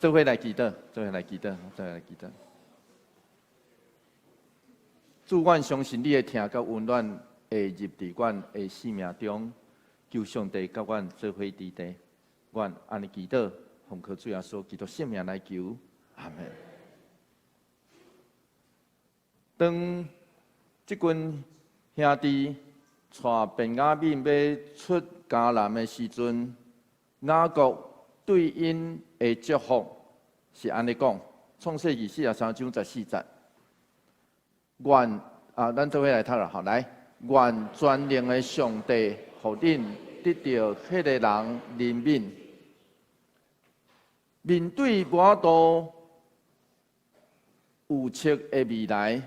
做伙来祈祷，做伙来祈祷，做伙来祈祷。主，阮相信你的听甲温暖会入伫阮的生命中，求上帝甲阮做伙伫地。阮安尼祈祷，奉靠主耶稣基督圣名来求，阿门。当即群兄弟带便雅悯要出迦南的时阵，雅各对因的祝福是安尼讲：创世纪43章14节，愿咱做伙来读啦，好来，愿全能的上帝，互恁得到迄个人怜悯，面对无多有色的未来，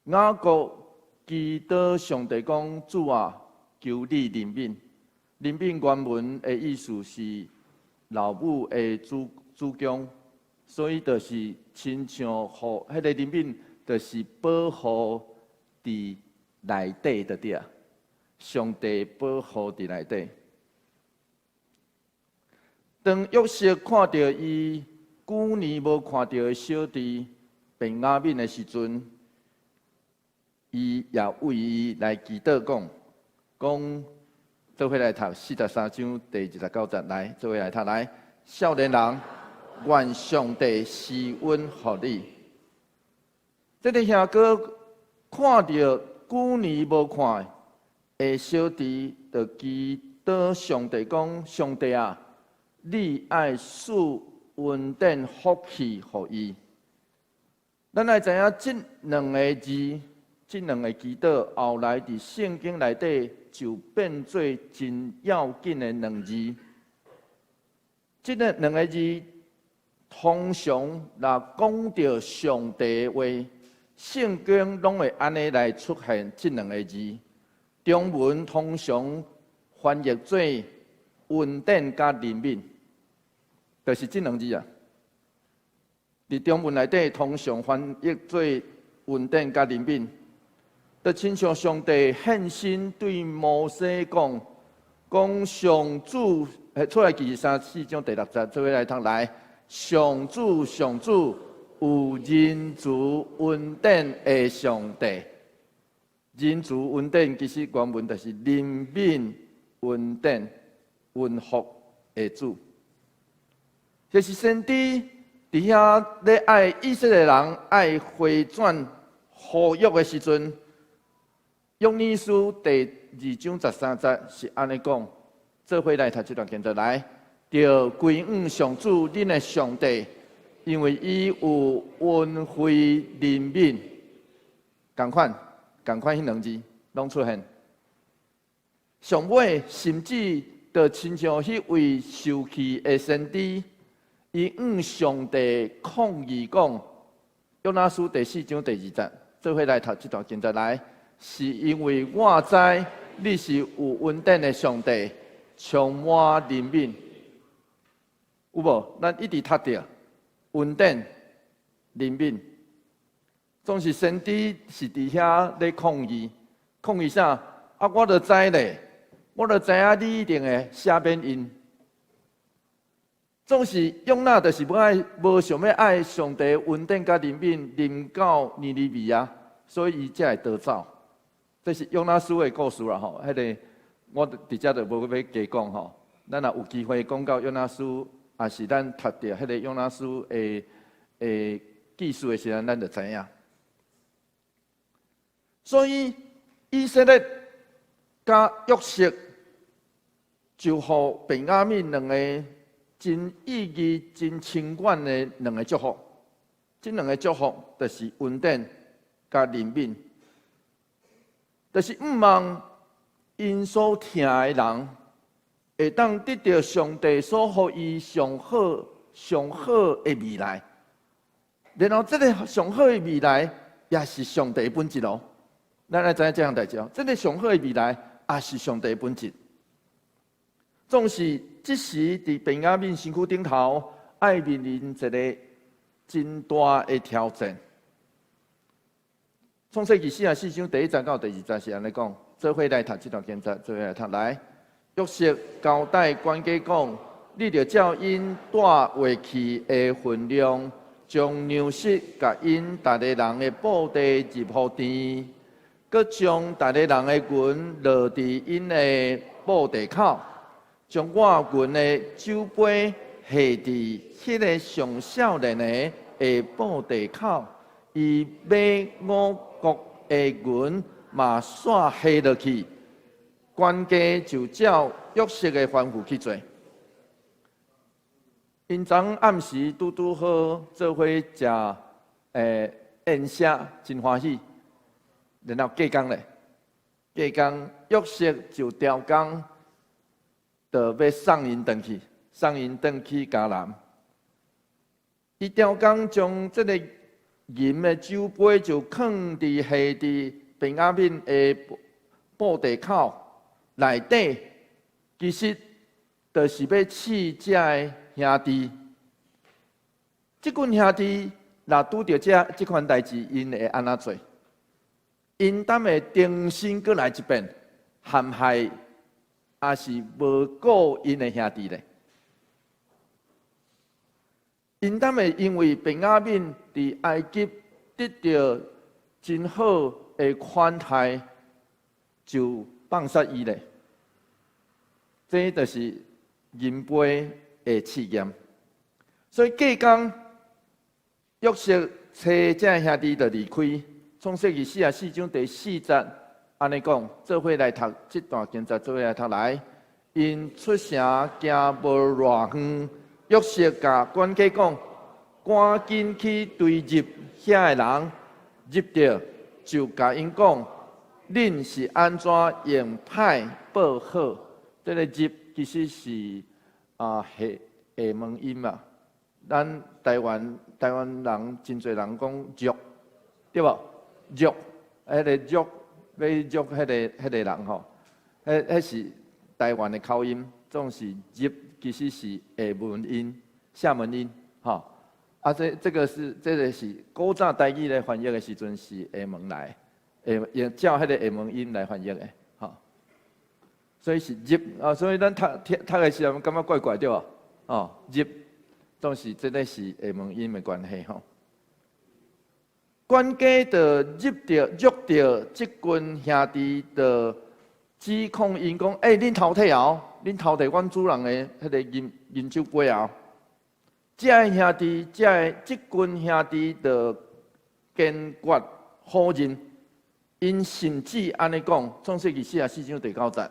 雅各祈祷上帝讲：主啊，求你怜悯。怜悯原文的意思是老母的子宫，所以就是亲像互迄个怜悯，就是保护伫内底的对啊。上帝保护伫内底。当约瑟看到伊久年无看到的小弟便雅悯的时阵，伊也为伊来祈祷讲。做伙来读43章第29节，来做伙来读来。少年人，愿上帝施恩予你。这个兄哥看到久年无看的小弟，就祈祷上帝讲：上帝啊，你爱赐恩典福气予伊。咱爱知影这两个字。这两个祈祷后来伫圣经内底就变做真要紧的两字。这两个字通常若讲到上帝的话，圣经拢会安尼来出现这两个字。中文通常翻译做恩典加怜悯，就是这两字啊。伫中文内底通常翻译做恩典加怜悯。就亲像上帝献身对摩西讲上主，出来记34章第6节，做伙来读来。上主有仁慈恩典的上帝，仁慈恩典其实原文就是怜悯恩典恩福的主。就是先知伫遐咧爱以色列人爱回转呼吁的时阵。约珥书第2章13节是安尼讲，做伙来读这段经节来，着归向上主恁的上帝，因为伊有恩惠怜悯，共款迄两字拢出现。上尾甚至着亲像迄位受气的先知，伊向上帝抗议讲，约珥书第4章第2节，做伙来读这段经节来。是因为我知你是有恩典的上帝，充满怜悯。有无？咱一直读着恩典、怜悯。总是先知是伫遐咧抗议啥？啊，我就知咧，我就知影你一定会赦免因。总是约拿就是无想要爱上帝恩典甲怜悯临到尼尼微啊，所以伊才会逃走。这是约拿书的故事啦吼，迄个我伫遮就无要加讲吼。咱若有机会讲到约拿书，也是咱读着迄个约拿书的记述的时阵，咱就知影。所以以色列甲约瑟就互便雅悯两个真意义、真深远的两个祝福。这两个祝福就是恩典甲怜悯。就是毋望因所听的人，会当得到上帝所予伊上好的未来。然后，这个上好的未来，也是上帝的本质咯。咱来知影这样代志哦，这个上好的未来，也是上帝的本质。总是即时伫便雅悯身躯顶头，爱面临一个真大的挑战。创世纪44章第1节到第2节是安尼讲，做伙来读这段经节，做伙来读来。约瑟交代管家讲：你着照因带回去的分量，将粮食甲因逐个人的布地入乎田，佮将逐个人的银落伫因的布地口，将我银的酒杯下伫迄个上少年的布地口，伊买5国的银嘛煞下落去，管家就照约瑟的吩咐去做。因昨暗时拄好做伙食宴舍，真欢喜。然后过工咧，过工约瑟就调工，就要送因转去，送因转去迦南。伊调工将这个银的酒杯就放伫下伫便雅悯的布地口内底，其实就是要试这个兄弟。即群兄弟若拄着即款代志，因会安怎做？因胆会重新过来一遍，陷害，也是无顾因的兄弟咧？因胆会因为便雅悯伫埃及得到真好的款待，就放杀伊咧？这就是银杯的试验。所以过工，约瑟找这兄弟就离开。创世纪44章第4节，安尼讲，做伙来读这段经节，做伙来读来。因出城行无偌远，约瑟甲管家讲，赶紧去对入遐的人，入着就甲因讲，恁是安怎用歹报好？这个入其实是下问音嘛。咱台湾人真侪人讲辱，对无？辱，迄个辱要辱迄个人吼，迄是台湾的口音，总是入其实是下文音、下文音，吼。啊，这个是古早台语咧翻译的时阵是下文来，用照迄个下文音来翻译的，吼。所以是入啊，所以咱读的时候感觉怪怪对无？哦，入。总是这个是下文音的关系吼，管家就约着这群兄弟，就指控因讲：恁偷摕哦，恁偷摕阮主人的迄个银酒杯哦。这兄弟，这群兄弟就坚决否认，因甚至安尼讲，创世纪44章第9节，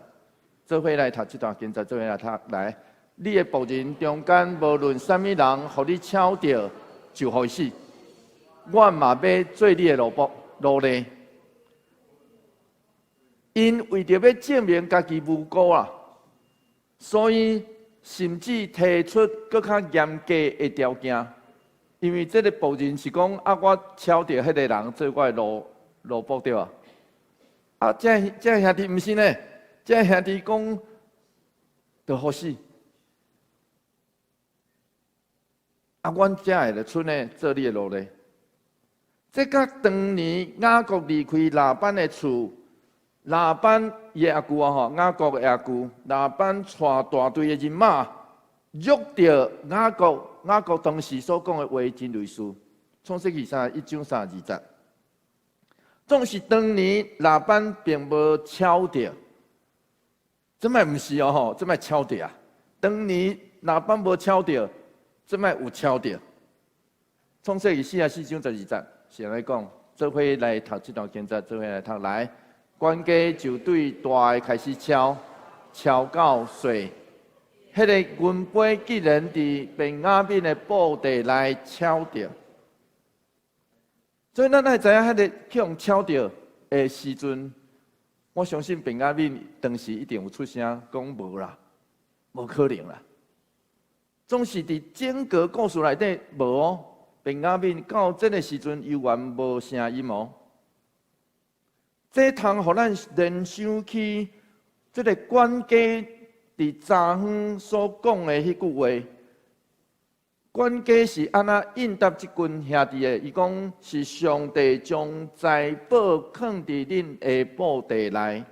做伙来读这段经节，做伙来读来。你的仆人中间无论啥物人，互你抢着，就互伊死。我嘛要做你的奴隶。因为着要证明家己无辜啊，所以甚至提出更较严格的条件。因为这个仆人是讲啊，我抢着迄个人做我的奴仆对啊。啊，这兄弟毋是呢，这兄弟讲着互死。啊，阮才会来出呢做你的奴隶。这甲当年雅各离开拉班的厝，拉班伊阿舅啊吼，雅各的阿舅，拉班带大队的人马，约着雅各当时所讲的话真类似。创世纪1章32节，总是当年拉班并无抄着，这摆毋是哦吼，这摆抄着啊。当年拉班无抄着。这摆有抄着，创世纪44章12节，是安尼讲，做伙来读这段经节，做伙来读来。管家就对大的开始抄到碎。迄个银杯既然伫便雅悯的布地内抄着，所以咱爱知影迄个去用抄着的时阵，我相信便雅悯当时一定有出声讲无啦，无可能啦。总是伫整个故事内底无哦，便雅悯到这个时阵犹原无声音哦。这通互咱联想起这个管家伫昨昏所讲的迄句话。管家是安那应答即群兄弟的？伊讲是上帝将财宝放伫恁的布地内。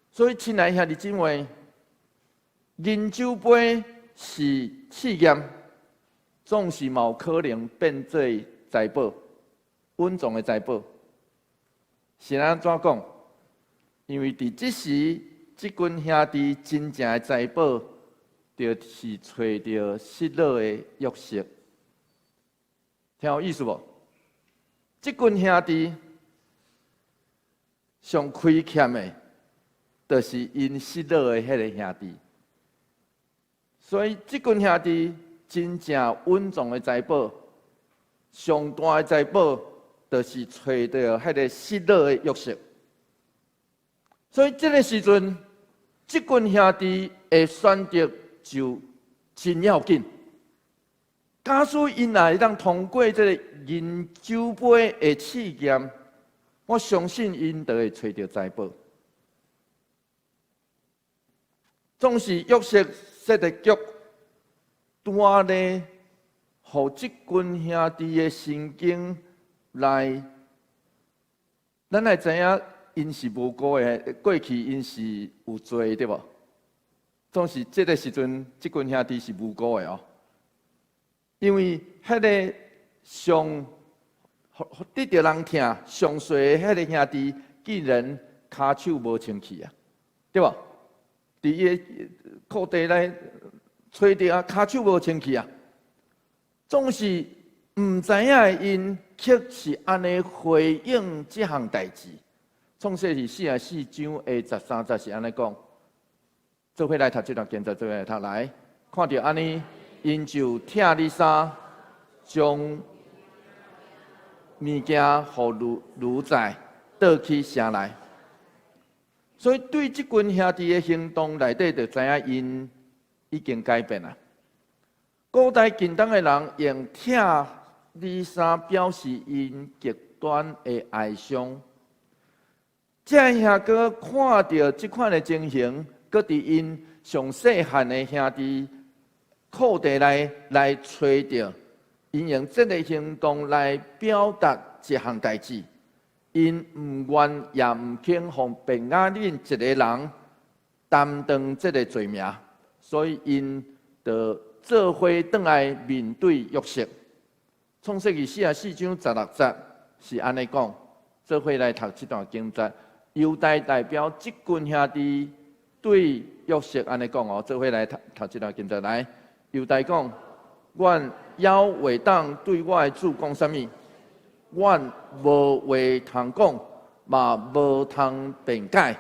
所以，亲爱兄弟姊妹，银酒杯。是试验，总是有可能变做财宝，稳重的财宝。是安怎讲？因为伫即时，即群兄弟真正的财宝，就是找到失落的玉石。听有意思无？即群兄弟上亏欠的，就是因失落的迄个兄弟。所以，即群兄弟真正稳重的财宝，上大的财宝，就是找到迄个失落的玉石。所以，这个时阵，即群兄弟的选择就真要紧。假使因也会当通过这个银酒杯的试验，我相信因就会找到财宝。总是约瑟设的局，带咧，互即群兄弟的神经来，咱来知影因是无辜的，过去因是有罪对无？总是这个时阵，即群兄弟是无辜的哦。因为迄个上得着人疼、上衰的迄个兄弟，竟然骹手无清气啊，对吧？伫伊裤底内吹着啊，骹手无清气啊，总是毋知影因却是安尼回应这项代志。创世纪44章的13节是安尼讲，做伙来读这段经节，做伙来读来，看到安尼。因就拆你衫，将物件互奴在倒去城内。所以对即群兄弟的行动内底，就知影因已经改变了。古代近东的人用拆你衫表示因极端的哀伤。这兄哥看到即款的情形，搁伫因上细汉的兄弟。裤底来找着，因用这个行动来表达一项代志。因唔愿也唔肯让便雅悯一个人担当这个罪名，所以因就做伙转来面对约瑟。创世纪44章16节是安尼讲，做伙来读这段经节。犹大代表即群兄弟对约瑟安尼讲哦，做伙来读这段经节来。犹大讲：阮要会当对我的主讲啥物？阮无话通讲，嘛无通辩解。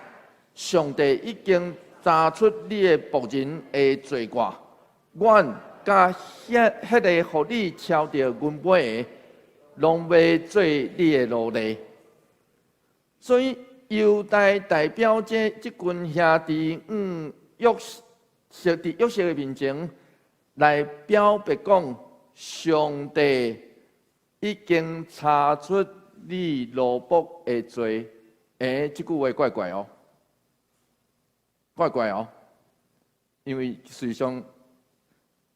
上帝已经查出你的仆人的罪过，阮甲迄个互你超着阮尾的，拢要做你的奴隶。所以犹大代表即群兄弟，约瑟伫约瑟的面前。来表白讲，上帝已经查出你罗卜的罪。这句话怪怪哦，怪怪哦，因为实际上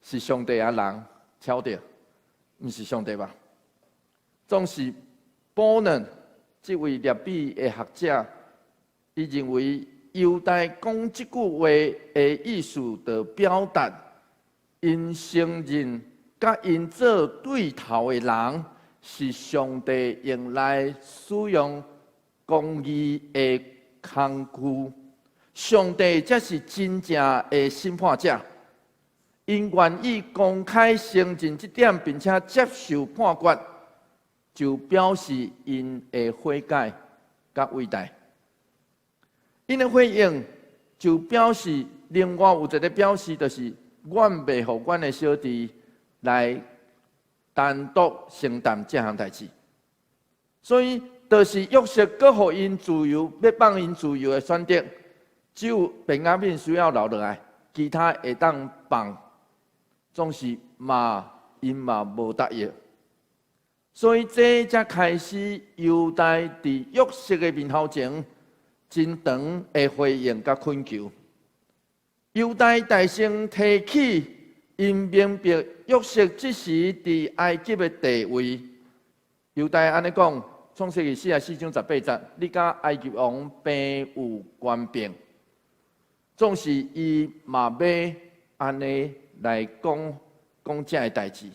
是上帝啊人挑的，不是上帝吧？总是波能这位列比的学者，伊认为犹大讲这句话的意思的表达。因承认，甲因做对头的人是上帝用来使用公义的工具，上帝才是真正的审判者。因愿意公开承认这点，并且接受判决，就表示因的悔改甲伟大。因的回应就表示，另外有一个表示，就是。阮袂互阮的小弟来单独承担这项代志，所以就是约瑟搁互因自由，要放因自由的选择，只有便雅悯需要留落来，其他会当放，总是因无答应，所以这才开始犹大伫约瑟的面头前，真长的回应甲恳求。犹大大声提起，因明白约瑟即时伫埃及的地位。犹大安尼讲，创世纪44章18节，你甲埃及王平有关并，总是伊嘛要安尼来讲这个代志。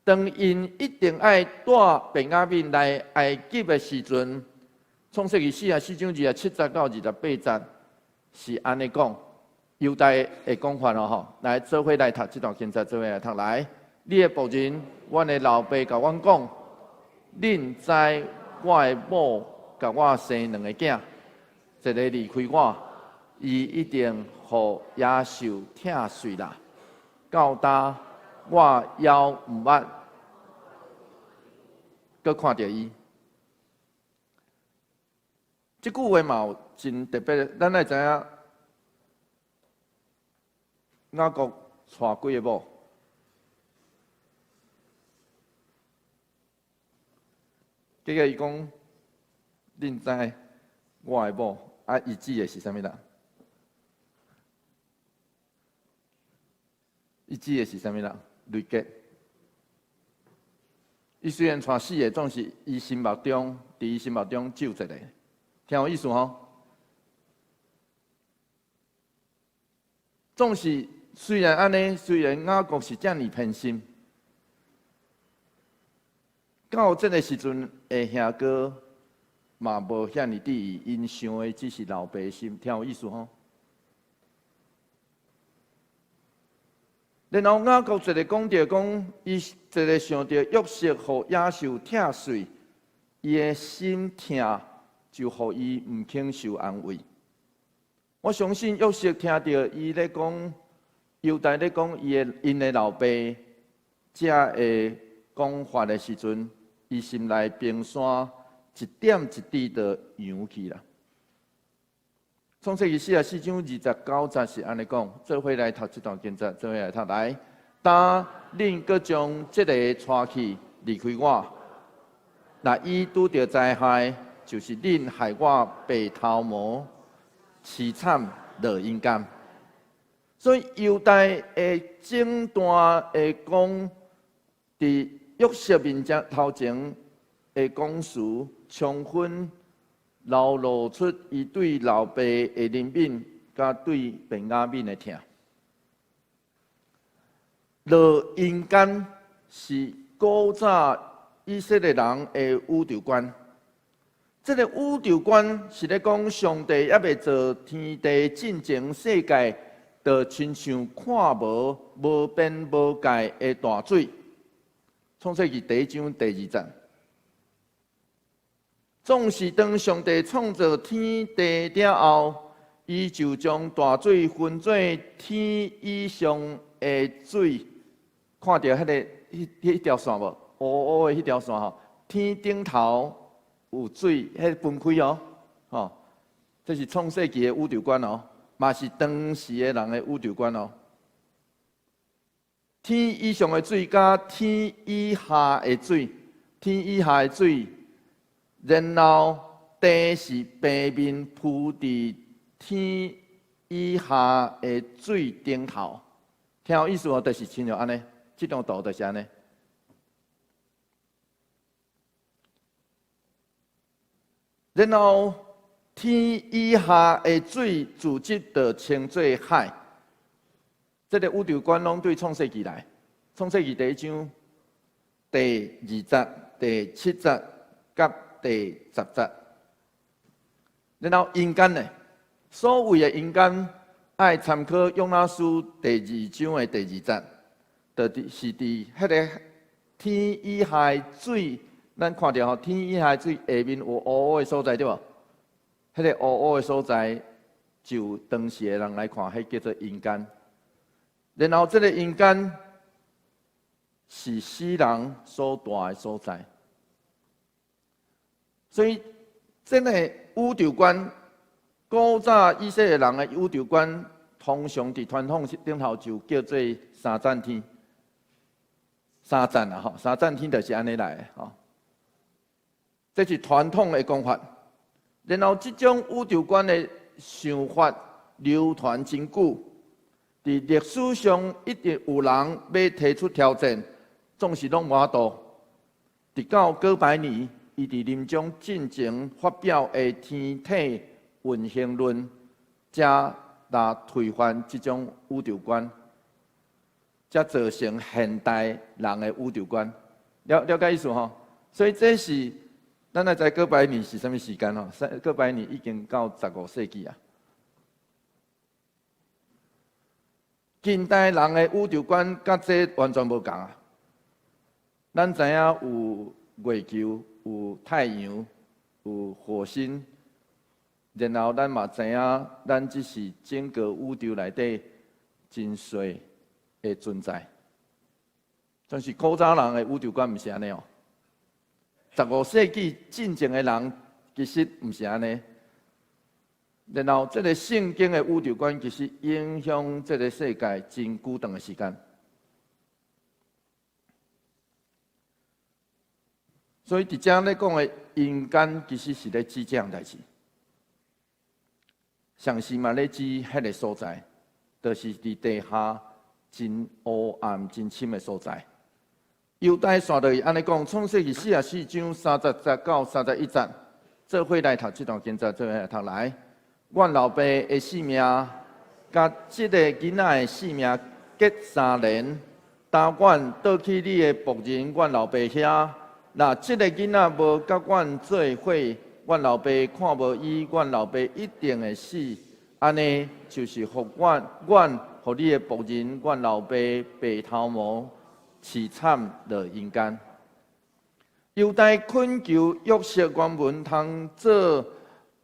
当因一定爱带便雅悯来埃及的时阵，创世纪44章27到28节是安尼讲。犹大的讲法咯吼，来做伙来读这段经节，做伙来读来。你的仆人，阮的老爸甲阮讲，恁知我的某甲我生2个囝，一个离开我，伊一定互野兽疼碎啦。到呾我腰毋捌，搁看到伊。即句话嘛有真特别，咱爱知影。雅各娶几个某？结果伊讲，恁知我的某啊，伊指的是啥物人？伊指的是啥物人？雷吉。伊虽然娶4个，总是伊心目中，伫伊心目中只有一个，听有意思吼？总是。虽然安尼，虽然雅各是遮尔偏心，到这个时阵，的兄哥嘛无遐尔伫意，因想的只是老爸的心，听有意思吼？然后雅各一个讲着讲，伊一个想着约瑟互野兽疼碎，伊的心疼，就互伊毋肯受安慰。我相信约瑟听到伊咧讲。犹大咧讲因的老爸这个讲法的时阵，伊心内冰山一点一滴的扬起啦。创世记44章29节是安尼讲，做伙来读这段经节，做伙来读来。当恁阁将这个带去离开我，那伊拄着灾害，就是恁害我白头毛，凄惨落阴间。所以犹大的整段的讲，伫约瑟面头前的讲词，充分流露出伊对老爸的怜悯，甲对便雅悯的疼。落阴间是古早以色列人的宇宙观。这个宇宙观是咧讲上帝还未做天地进前世界。就亲像看无边无界的大水，创世纪第1章第2节。总是当上帝创造天地了后，伊就将大水分做天以上的水，看到迄条线无？乌乌的迄条线吼，天顶头有水，迄分开哦，吼，这是创世纪的宇宙观哦。嘛是当时的人的宇宙观哦。天以上的水，甲天以下的水，天以下的水，然后地是平面铺伫天以下的水顶头。听有意思哦，就是亲像安尼，这张图就是安尼。然后。天以下的水自己就称作海。这个宇宙观拢对创世纪来，创世纪第1章第2节、第7节、甲第10节。然后阴间呢，所谓的阴间，爱参考约拿书第2章的第2节，就是伫迄个天以下的水，咱看到吼，天以下的水下面有乌乌的所在，对无？迄个乌乌的所在，就当时的人来看，迄叫做阴间。然后，这个阴间是死人所住的所在。所以，这个宇宙观，古早以色列人的宇宙观，通常伫传统顶头就叫做三赞天。三赞啊，吼，三赞天就是安尼来的，吼。这是传统的讲法。然后，这种宇宙观的想法流传真久，伫历史上一直有人要提出挑战，总是拢无法度。直到过百年，伊伫临终进前发表的天体运行论，才来推翻这种宇宙观。才造成现代人的宇宙观。了解意思吼？所以这是咱来知哥白尼是啥物时间吼？哥白尼已经到15世纪啊。近代人的宇宙观甲这完全无共啊。咱知影有月球、有太阳、有火星，然后咱嘛知影，咱只是整个宇宙内底真小的存在。但是古早人的宇宙观毋是安尼哦。15世纪进前的人其实毋是安尼。然后，这个圣经的宇宙观其实影响这个世界真久长的时间。所以，伫遮咧讲的阴间，其实是咧指这样代志。上时嘛咧指迄个所在，就是伫地下真黑暗、真深的所在。犹太线落去安尼讲，创世纪44章30到31节，做伙来读这段经节，做伙来读来。阮老爸的性命，甲即个囡仔的性命隔3年，当阮倒去你的仆人阮老爸遐，若即个囡仔无甲阮做伙，阮老爸看无伊，阮老爸一定会死。安尼就是互阮互你的仆人阮老爸白头毛，凄惨落阴间。犹太恳求约瑟原本通做。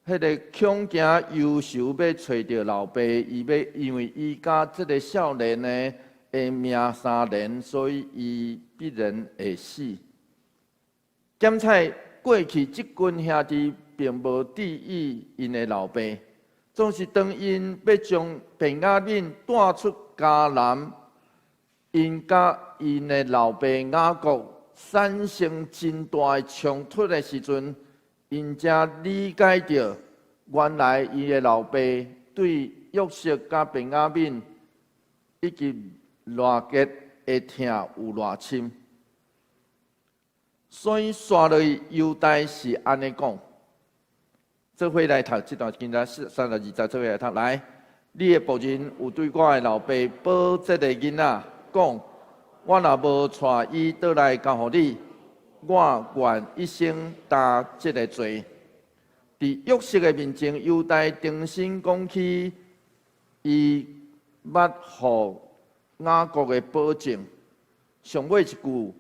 迄个恐惊忧愁，要找到老爸，因为伊甲即个少年呢会命3年，所以伊必然会死。检采过去即群兄弟并无注意因的老爸，总是当因要将便雅悯带出迦南，因甲因的老爸雅各产生真大的冲突的时阵。因才理解到，原来伊的老爸对约瑟甲便雅悯以及偌结的疼有偌深，所以刷落去犹太是安尼讲。做伙来读这段经节32节，做伙来读来。你的仆人有对我的老爸保这个囡仔讲，我若无带伊倒来交互你。我愿一生担这个罪。伫约瑟的面前，犹太重新讲起伊捌互雅各的保证。上尾一句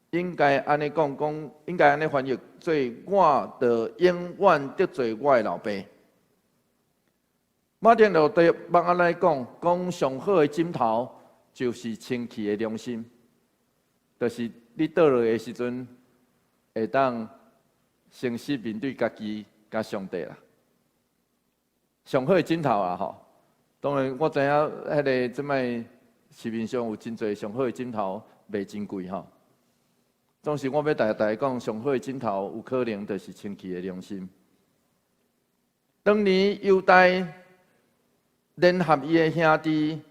应该安尼讲，应该安尼翻译做：我得永远得罪我的老爸。马丁路德捌安尼讲上好的枕头就是清气的良心，就是你倒落的时阵，会当诚实面对家己甲上帝啦。上好的枕头啊，吼！当然我知影迄个即摆市面上有真侪上好的枕头卖真贵吼。总是我要大家讲，上好的枕头有可能就是清气的良心。当年犹太联合伊的兄弟，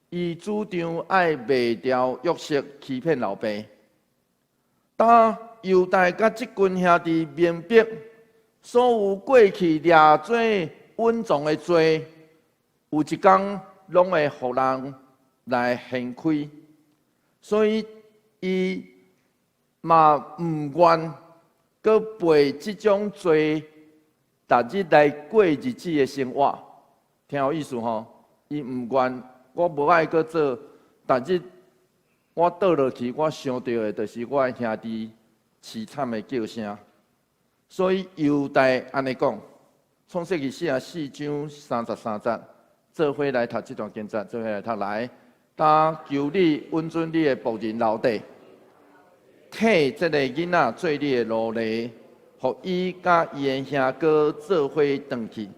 伊主张爱卖掉约瑟，欺骗老爸。当犹太甲即群兄弟明白，所有过去掠做稳重的罪，有一天拢会互人来掀开，所以伊嘛毋愿搁背即种罪，逐日来过日子的生活。听有意思吼？伊毋愿，我无爱搁做，逐日我倒落去，我想到的就是我的兄弟凄惨的叫声。所以犹太安尼讲，创世纪44章33节，做伙来读这段经节，做伙来读来。但求你允准你的仆人老弟，替这个囡仔做你的奴隶，互伊甲伊的兄哥做伙回去。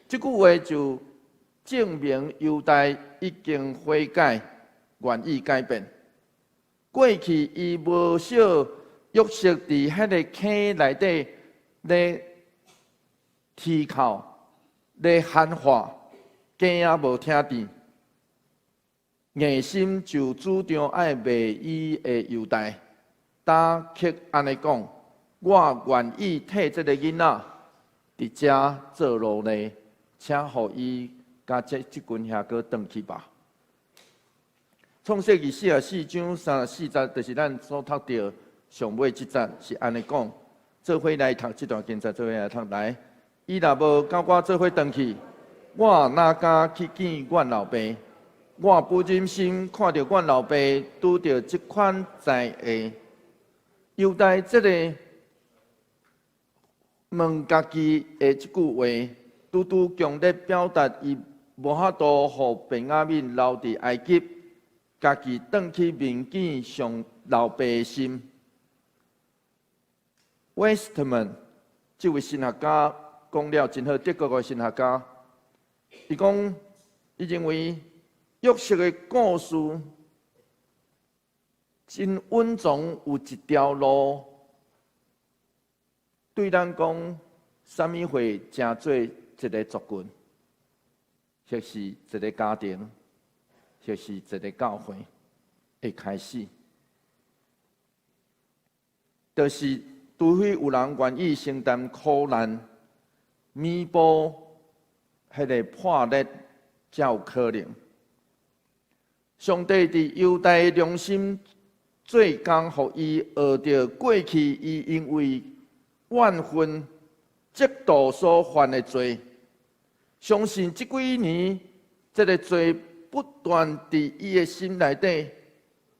这句话就证明犹太已经悔改，愿意改变。过去伊无少约瑟伫迄个坑内底咧啼哭，咧喊话，囝仔无听见，硬心就主张爱卖伊的犹太。打却安尼讲，我愿意替这个囡仔伫遮做奴隶。请互伊甲即群兄哥回去吧。创世纪44章34节，就是咱所读到上尾即节是安尼讲。做伙来读这段经节，做伙来读来。伊若无甲我做伙回去，我哪敢去见阮老爸？我不忍心看到阮老爸拄到即款灾厄。犹大这个问家己的即句话，拄拄强烈表达伊无法度互便雅悯留伫埃及，家己转去面见上老爸的心。Westman 这位神学家讲了真好，德国的神学家，伊讲，伊认为约瑟的故事真稳重，有一条路，对咱讲，啥物会成做一个族群，或是一个家庭，或是一个教会的开始，就是除非有人愿意承担苦难，弥补迄个破裂，才有可能。上帝伫犹大的良心做工，互伊学着过去伊因为怨愤极度所犯的罪。相信这几年，这个罪不断伫伊的心内底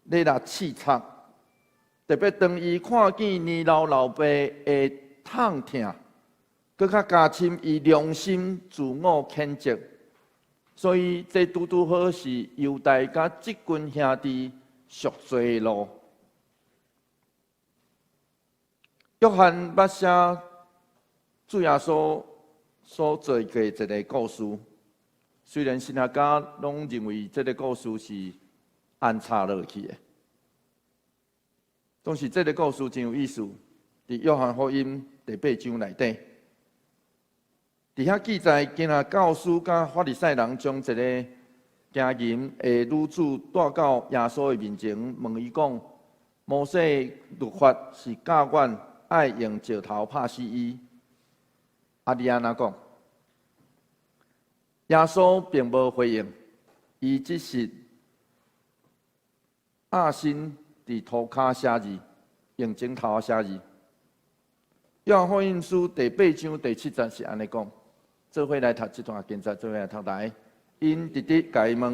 咧来刺插。特别当伊看见年老老爸的痛痛，搁较加深伊良心自我谴责，所以这拄拄好是犹大甲即群兄弟赎罪的路。约翰捌写主耶稣所做过一个故事，虽然神学家拢认为这个故事是安插落去的。当时这个故事真有意思，伫约翰福音第8章内底，伫遐记载，今仔教师甲法利赛人将一个行淫的女子带到耶稣的面前，问伊讲：摩西律法是教阮爱用石头拍死伊，你安怎讲？耶稣并无回应，伊只是心伫涂骹写字，用枕头写字。约翰福音书第8章第7节是安尼讲，做伙来读这段经节，做伙来读来。因直直甲伊问，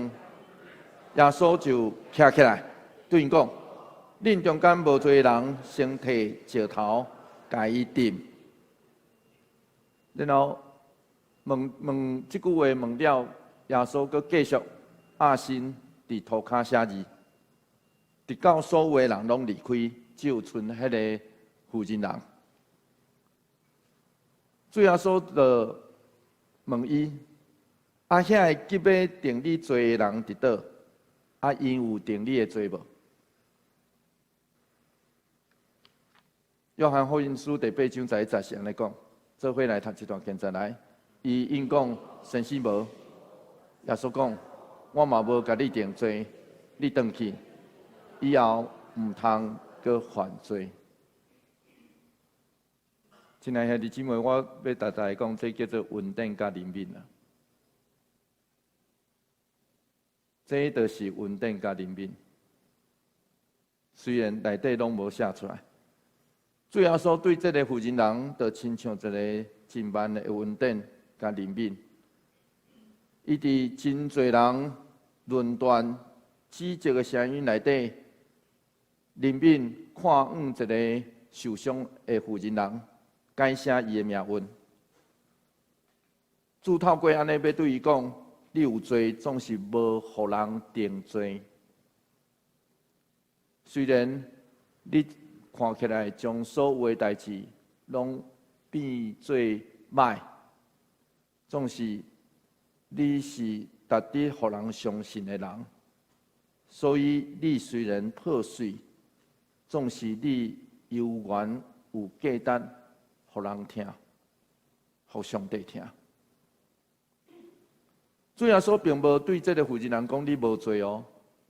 耶稣就站起来，对因讲：恁中间无侪人先摕石头甲伊钉。然后问即句话问了，耶稣阁继续心伫涂骹写字。直到所有的人拢离开，只有剩迄个负责人。主耶稣就问伊：遐个急要定你罪的人伫倒？因有定你的罪无？约翰福音书第8章11节是安尼讲，做伙来读这段经节来。伊因讲：先死无？耶稣讲：我嘛无甲你定罪，你转去。以后唔通搁犯罪。亲爱兄弟姊妹，我要大大讲，这叫做稳定甲灵敏啦。这就是稳定甲灵敏。虽然内底拢无写出来，主要说对这个负责人，就亲像一个真慢的稳定甲灵敏。伊伫真侪人论断指责的声音内底。林敏看一个受伤的负责人，改写伊的命运。主透过安尼要对伊讲：你有罪，总是无互人定罪。虽然你看起来将所有的代志拢变做歹，总是你是值得互人相信的人。所以你虽然破碎。总是你犹原有价值，互人听，互上帝听。主耶稣并无对这个负责人讲你无罪哦，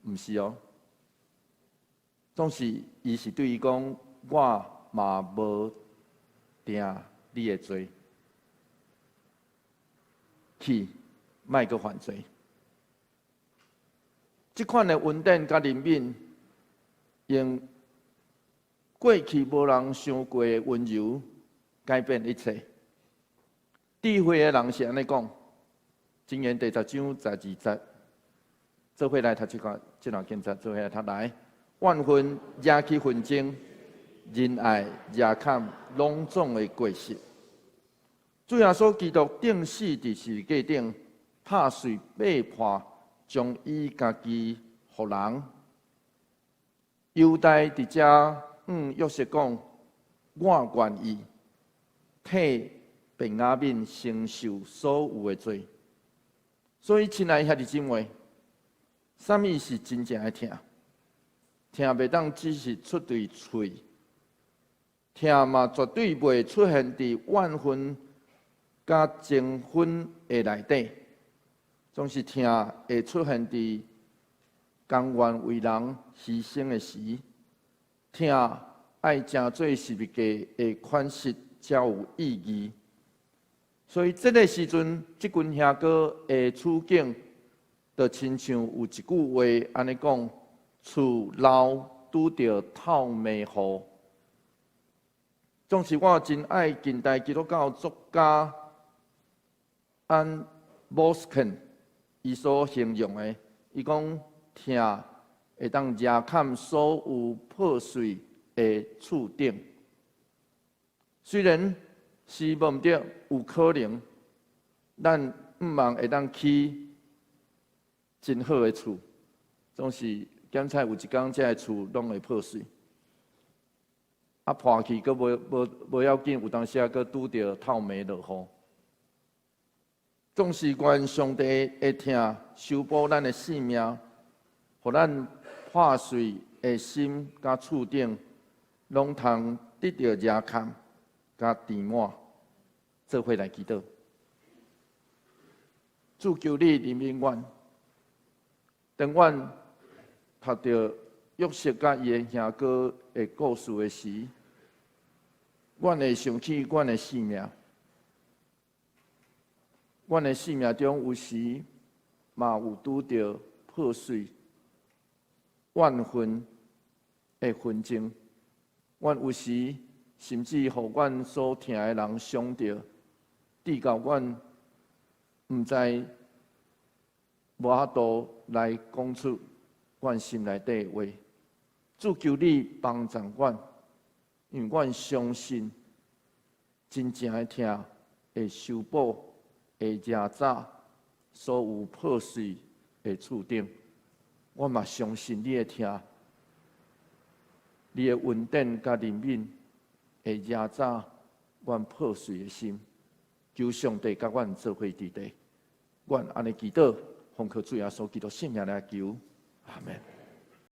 毋是哦。总是伊是对伊讲，我嘛无定你的罪，去，莫阁犯罪。这款的稳定甲灵敏，用过去无人想过的温柔，改变一切。智慧的人是安尼讲，箴言第10章12节，做伙来读这段经节，做伙来读来。万分惹起纷争，仁爱惹砍拢总的过失。主耶稣基督定死伫十字架顶，拍碎背叛，将伊家己予人。犹大伫遮约瑟讲：我愿意替便雅悯承受所有的罪。所以，亲爱的兄弟姊妹，什么是真正的疼？疼袂当只是出对嘴，疼嘛绝对袂出现伫万分甲情分的内底，总是疼会出现伫甘愿为人牺牲的时，疼爱真做十字架的款式才有意义。所以这个时阵，即群兄哥的处境，就亲像有一句话安尼讲。厝漏拄着透明雨，总是我真爱近代基督教作家安波斯肯伊所形容的，伊讲疼会当惹砍所有破碎的厝顶。虽然是无得有可能，咱毋茫会当起真好的厝，总是。检测有一天，这个厝拢会破碎，破去，佫无要紧，有当时佫拄着透明落雨。总是愿上帝会疼修补咱的性命，互咱破碎的心甲厝顶，拢通得到热坎甲填满，做伙来祈祷。主求你怜悯阮，当阮。读到约瑟甲伊的兄哥的故事的时，阮会想起阮的性命。阮的性命中有时嘛有拄着破碎、万分的纷争。阮有时甚至互阮所疼的人伤着，直到阮毋知无法度来讲出。阮心内底的话，主求你帮助阮，因为阮相信真正的疼会修补，会遮早所有破碎的厝顶。我嘛相信你的疼，你的稳定甲怜悯会遮早阮破碎的心。求上帝甲阮做伙伫地，阮安尼祈祷，奉靠主耶稣基督圣名来求。阿门。